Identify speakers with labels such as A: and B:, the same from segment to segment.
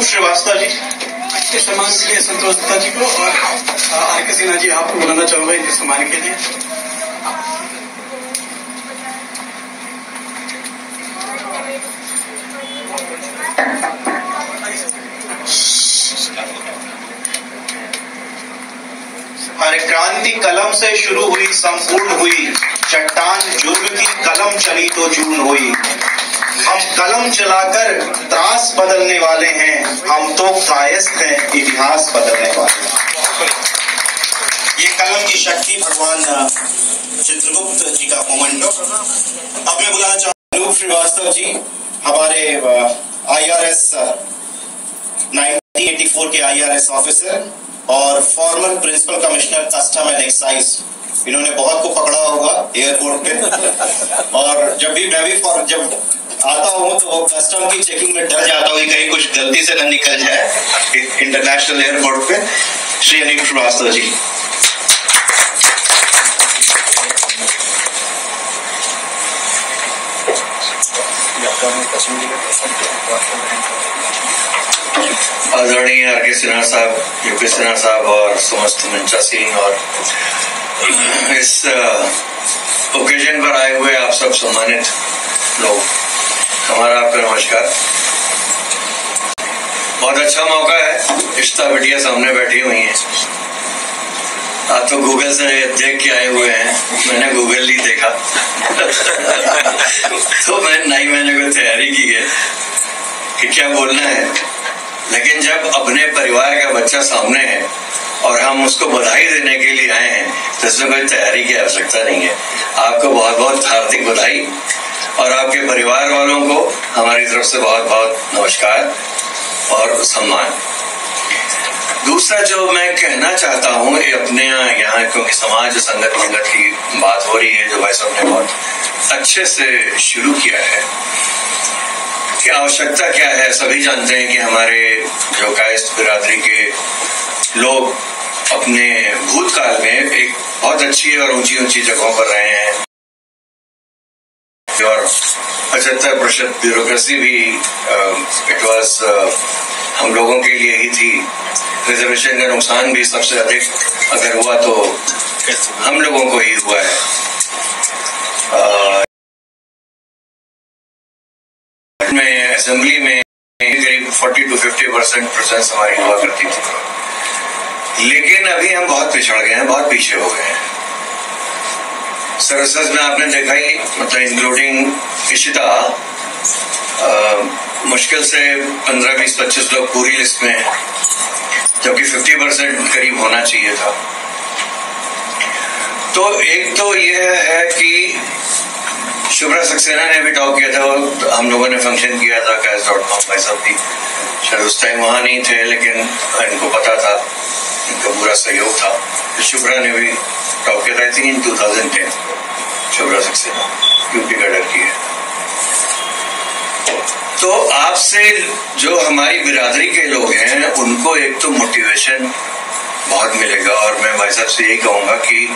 A: अनूप श्रीवास्तव जी।
B: इसके सम्मान के लिए संतोष दत्ता जी को और आर.के. सिन्हा जी आपको बुलाना चाहूंगा इनके सम्मान के लिए।
A: हमारे क्रांति कलम से शुरू हुई संपूर्ण हुई, चट्टान जुर्ग की कलम चली तो चूर्ण हुई। हम कलम चलाकर त्रास बदलने वाले हैं, हम तो कायस्थ हैं इतिहास बदलने वाले। ये कलम की शक्ति भगवान चित्रगुप्त जी का मोमेंटो। अब मैं बुलाना चाहूँ अनूप श्रीवास्तव जी, हमारे IRS 1984 के IRS ऑफिसर और former principal commissioner custom and excise. इन्होंने बहुत को पकड़ा होगा एयरपोर्ट पे, और जब जब आता हूँ तो कस्टम की चेकिंग में डर जाता हूँ कि कहीं कुछ गलती से न निकल जाए इंटरनेशनल एयरपोर्ट पे। श्री अनूप श्रीवास्तव जी।
C: आदरणीय आर.के. सिन्हा साहब, U.P. सिन्हा साहब और समस्त मंचासीन और इस ओकेजन पर आए हुए आप सब सम्मानित लोग, हमारा आपका नमस्कार। बहुत अच्छा मौका है, इश्ता बिटिया सामने बैठी हुई हैं। आप तो गूगल से देख के आए हुए हैं, मैंने गूगल नहीं देखा तो मैंने कोई तैयारी की है कि क्या बोलना है, लेकिन जब अपने परिवार का बच्चा सामने है और हम उसको बधाई देने के लिए आए हैं तो इसमें कोई तैयारी की आवश्यकता नहीं है। आपको बहुत बहुत हार्दिक बधाई और आपके परिवार वालों को हमारी तरफ से बहुत बहुत नमस्कार और सम्मान। दूसरा जो मैं कहना चाहता हूँ, ये अपने यहाँ क्योंकि समाज संगत की बात हो रही है, जो भाई साहब ने बहुत अच्छे से शुरू किया है कि आवश्यकता क्या है। सभी जानते हैं कि हमारे जो कायस्थ बिरादरी के लोग अपने भूतकाल में एक बहुत अच्छी और ऊंची जगहों पर रहे हैं और 75% ब्यूरोक्रेसी भी इट वाज हम लोगों के लिए ही थी। रिजर्वेशन का नुकसान भी सबसे अधिक अगर हुआ तो हम लोगों को ही हुआ है। में असेंबली में करीब 40 to 50% प्रेजेंस हमारी हुआ करती थी, लेकिन अभी हम बहुत पिछड़ गए हैं, बहुत पीछे हो गए हैं। सर्विसेज में आपने देखा ही, मतलब इंक्लूडिंग इशिता, मुश्किल से 15, 20, 25 लोग पूरी लिस्ट में हैं, जबकि 50% करीब होना चाहिए था। तो एक तो यह है कि शुभ्रा सक्सेना ने भी टॉक किया था, हम लोगों ने फंक्शन किया था कैश.com, भाई साहब भी शायद उस टाइम वहां नहीं थे, लेकिन इनको पता था, इनका पूरा सहयोग था। तो शुभ्रा ने भी टॉक किया था, I think in 2010। Shubhra Saxena UP का लड़की है। तो आपसे जो हमारी बिरादरी के लोग हैं उनको एक तो मोटिवेशन बहुत मिलेगा, और मैं भाई साहब से यही कहूंगा कि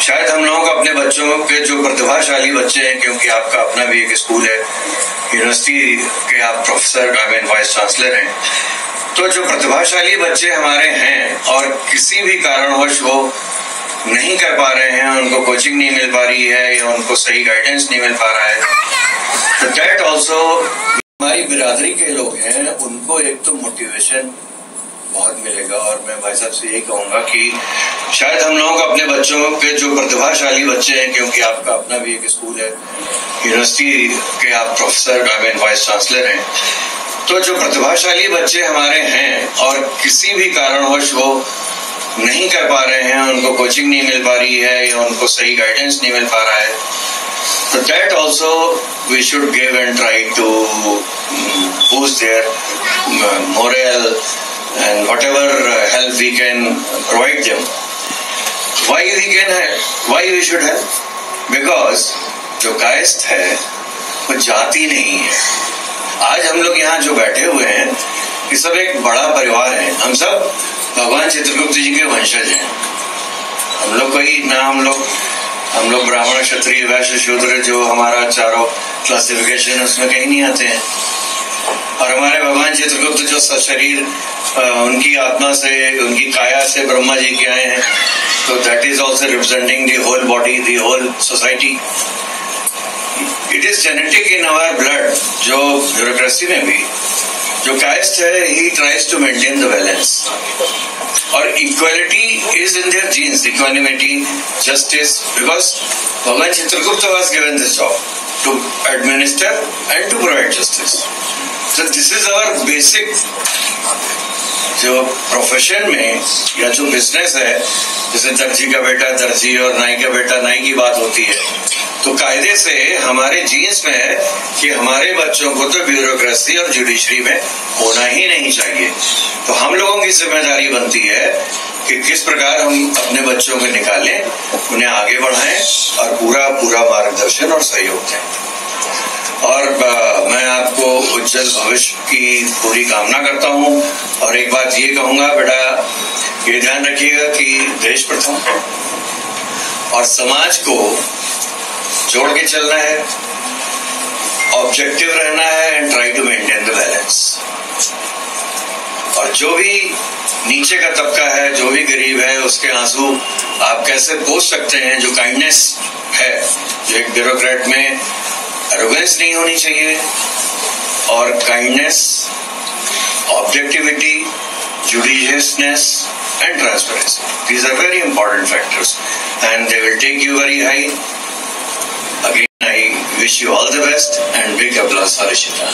C: शायद हम लोगों को अपने बच्चों के जो प्रतिभाशाली बच्चे हैं, क्योंकि आपका अपना भी एक स्कूल है, यूनिवर्सिटी के आप प्रोफेसर वाइस चांसलर हैं, तो जो प्रतिभाशाली बच्चे हमारे हैं और किसी भी कारणवश वो नहीं कर पा रहे हैं, उनको कोचिंग नहीं मिल पा रही है या उनको सही गाइडेंस नहीं मिल पा रहा है, तो दैट ऑल्सो हमारी बिरादरी के लोग हैं उनको एक तो मोटिवेशन बहुत मिलेगा। और मैं भाई साहब से यही कहूंगा कि शायद हम लोगों को अपने बच्चों के जो प्रतिभाशाली बच्चे हैं, क्योंकि आपका अपना भी एक स्कूल है, यूनिवर्सिटी के आप प्रोफेसर वाइस चांसलर हैं, तो जो प्रतिभाशाली बच्चे हमारे हैं और किसी भी कारणवश वो नहीं कर पा रहे हैं, उनको कोचिंग नहीं मिल पा रही है या उनको सही गाइडेंस नहीं मिल पा रहा है, तो that also we should give and try to boost their morale and whatever help we can provide them. Why we should help? Because जो कायस्थ है वो जाति नहीं है। आज हम लोग यहाँ जो बैठे हुए हैं ये सब एक बड़ा परिवार है, हम सब भगवान चित्रगुप्त जी के वंशज हैं। हम लोग कोई ना हम लोग ब्राह्मण, क्षत्रिय, वैश्य, शूद्र जो हमारा चारों क्लासिफिकेशन है उसमें कहीं नहीं आते हैं, और हमारे भगवान भगवान चित्रगुप्त जो सशरीर उनकी आत्मा से, उनकी काया से ब्रह्मा जी के आए हैं, तो that is also representing the whole body, the whole society. It is genetic in our blood. जो ब्यूरोक्रेसी में भी जो कायस्थ है, he tries to maintain the balance. और equality is in their genes, equanimity, justice, because भगवान Chitragupta was given this job to administer and to provide justice. So this is our basic जो profession में या जो बिजनेस है, जैसे दर्जी का बेटा दर्जी और नाई का बेटा नाई की बात होती है, तो कायदे से हमारे जीन्स में है कि हमारे बच्चों को तो ब्यूरोक्रेसी और जुडिशरी में होना ही नहीं चाहिए. तो हम लोगों की जिम्मेदारी बनती है कि किस प्रकार हम अपने बच्चों को निकालें, उन्हें आगे बढ़ाएं और पूरा पूरा मार्गदर्शन और सहयोग दें. और मैं आपको उज्जवल भविष्य की पूरी कामना करता हूँ. और एक बात ये कहूँगा, बेटा ये ध्यान रखिएगा कि देश प्रथम और समाज को जोड़ के चलना है, ऑब्जेक्टिव रहना है and try to maintain the balance. और जो भी नीचे का तबका है, जो भी गरीब है, उसके आंसू आप कैसे पोंछ सकते हैं. जो काइंडनेस है, जो एक ब्यूरोक्रेट में एरोगेंस नहीं होनी चाहिए, और kindness, objectivity, judiciousness and transparency, these are very important factors and they will take you very high. Again, I wish you all the best and big applause for Ishita.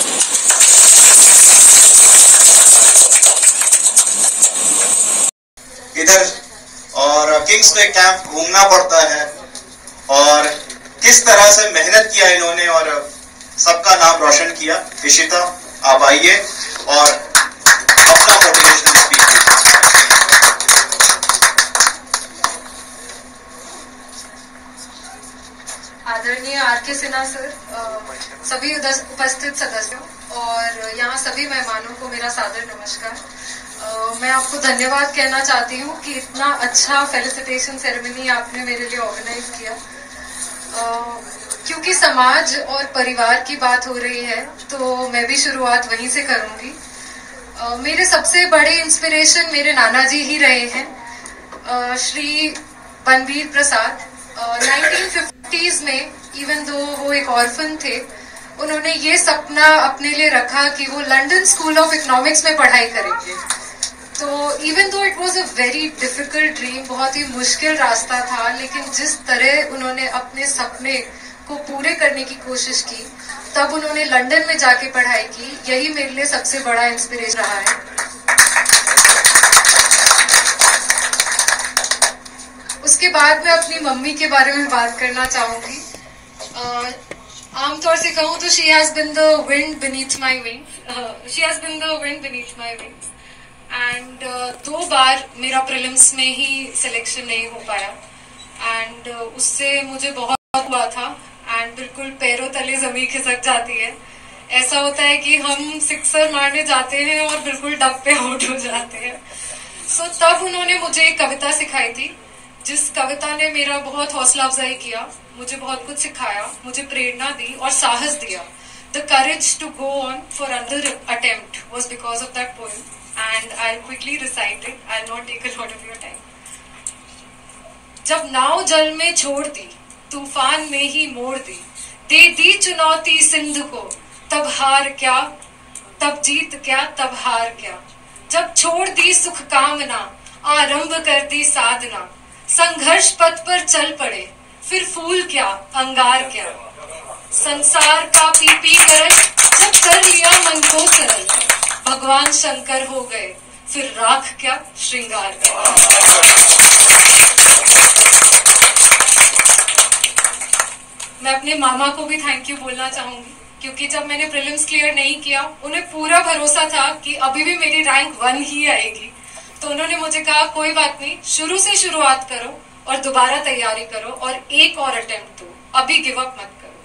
A: इधर और Kings पे camp घूमना पड़ता है, और किस तरह से मेहनत किया इन्होंने और सबका नाम रोशन किया. इशिता, आप आइए और अपना मोटिवेशनल स्पीच.
D: आदरणीय आर.के. सिन्हा सर, सभी उपस्थित सदस्यों और यहाँ सभी मेहमानों को मेरा सादर नमस्कार. मैं आपको धन्यवाद कहना चाहती हूँ कि इतना अच्छा फेलिसिटेशन सेरेमनी आपने मेरे लिए ऑर्गेनाइज किया. क्योंकि समाज और परिवार की बात हो रही है, तो मैं भी शुरुआत वहीं से करूंगी. मेरे सबसे बड़े इंस्पिरेशन मेरे नाना जी ही रहे हैं, श्री बनबीर प्रसाद. 1950s में, इवन दो वो एक ऑर्फन थे, उन्होंने ये सपना अपने लिए रखा कि वो लंदन स्कूल ऑफ इकोनॉमिक्स में पढ़ाई करेंगे. तो even though it was a very difficult dream, बहुत ही मुश्किल रास्ता था, लेकिन जिस तरह उन्होंने अपने सपने को पूरे करने की कोशिश की, तब उन्होंने लंदन में जाके पढ़ाई की. यही मेरे लिए सबसे बड़ा इंस्पिरेशन रहा है. उसके बाद मैं अपनी मम्मी के बारे में बात करना चाहूंगी. आमतौर से कहूँ तो she has been the wind beneath my wings. She has been the wind beneath my wings. And 2 बार मेरा प्रीलिम्स में ही सिलेक्शन नहीं हो पाया, एंड उससे मुझे बहुत हुआ था, एंड बिल्कुल पैरों तले जमीन खिसक जाती है. ऐसा होता है कि हम सिक्सर मारने जाते हैं और बिल्कुल डब पे आउट हो जाते हैं. सो तब उन्होंने मुझे एक कविता सिखाई थी, जिस कविता ने मेरा बहुत हौसला अफजाई किया, मुझे बहुत कुछ सिखाया, मुझे प्रेरणा दी और साहस दिया. The courage to go on for another attempt was because of that poem, and I'll quickly recite it. I'll not take a lot of your time. जब नाव जल में छोड़ दी, तूफान में ही मोड़ दी, दे दी चुनौती सिंधु को, तब हार क्या, तब जीत क्या, तब हार क्या. जब छोड़ दी सुख कामना, आरंभ कर दी साधना, संघर्ष पथ पर चल पड़े, फिर फूल क्या, अंगार क्या. संसार का पी कर जब कर लिया मन को सरल, भगवान शंकर हो गए, फिर राख क्या, श्रृंगार क्या. मैं अपने मामा को भी थैंक यू बोलना चाहूंगी, क्योंकि जब मैंने प्रीलिम्स क्लियर नहीं किया, उन्हें पूरा भरोसा था कि अभी भी मेरी रैंक 1 ही आएगी. तो उन्होंने मुझे कहा कोई बात नहीं, शुरू से शुरुआत करो और दोबारा तैयारी करो और एक और अटेम्प्ट दो, अभी गिव अप मत करो.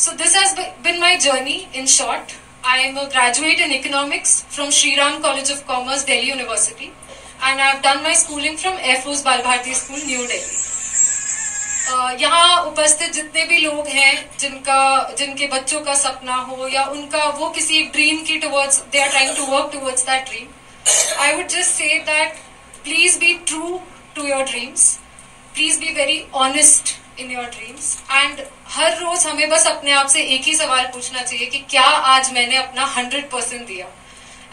D: So this has been my journey in short. I am a graduate in economics from Sri Ram College of Commerce, Delhi University, and I have done my schooling from Air Force Bal Bharti School, New Delhi. यहाँ उपस्थित जितने भी लोग हैं जिनके बच्चों का सपना हो या उनका वो किसी ड्रीम की towards they are trying to work towards that dream, I would just say that please be true to your dreams, please be very honest in your dreams and हर रोज हमें बस अपने आप से एक ही सवाल पूछना चाहिए कि क्या आज मैंने अपना 100% दिया,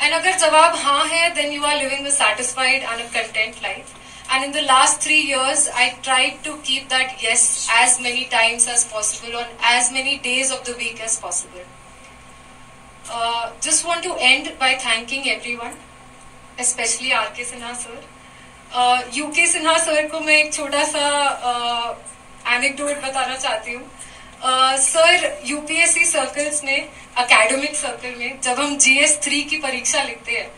D: एंड अगर जवाब हाँ है then you are living a satisfied and a content life. And in the last 3 years, I tried to keep that yes as many times as possible on as many days of the week as possible. Just want to end by thanking everyone, especially R.K. Sinha sir. U.K. Sinha sir को मैं एक छोटा सा anecdote बताना चाहती हूँ. Sir UPSC circles में, academic circle में जब हम GS3 की परीक्षा लिखते हैं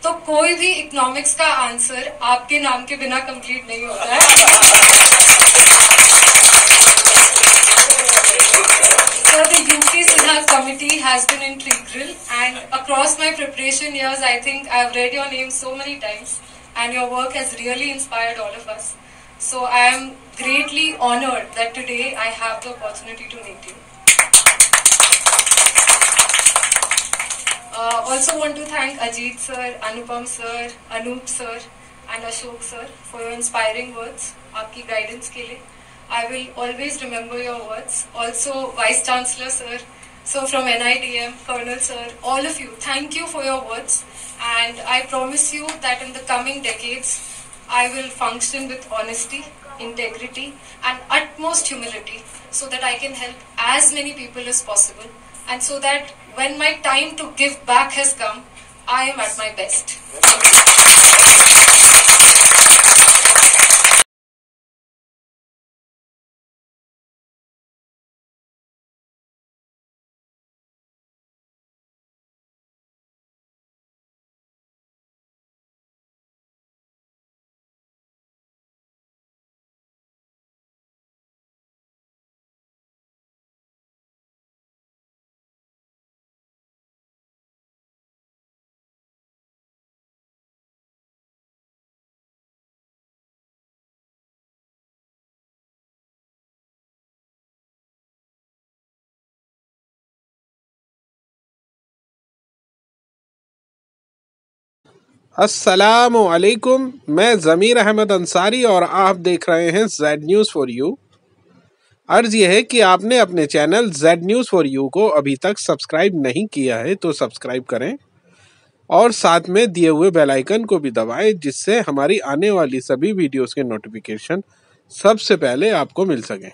D: तो कोई भी इकोनॉमिक्स का आंसर आपके नाम के बिना कंप्लीट नहीं होता है. So the UK Sinha committee has been integral, and across my preparation years, I think I've read your name so many times, and your work has really inspired all of us. So I am greatly honored that today I have the opportunity to meet you. Also want to thank Ajit sir, Anupam sir, Anup sir and Ashok sir for your inspiring words, आपकी guidance के लिए. I will always remember your words. Also Vice Chancellor sir, so from NIDM, Colonel sir, all of you, thank you for your words, and I promise you that in the coming decades I will function with honesty, integrity and utmost humility so that I can help as many people as possible, and so that when my time to give back has come, I am at my best.
E: अस्सलामु अलैकुम, मैं ज़मीर अहमद अंसारी और आप देख रहे हैं Z news for you. अर्ज़ यह है कि आपने अपने channel Z news for you को अभी तक सब्सक्राइब नहीं किया है तो सब्सक्राइब करें और साथ में दिए हुए बेल आइकन को भी दबाएं, जिससे हमारी आने वाली सभी वीडियोस के नोटिफिकेशन सबसे पहले आपको मिल सकें।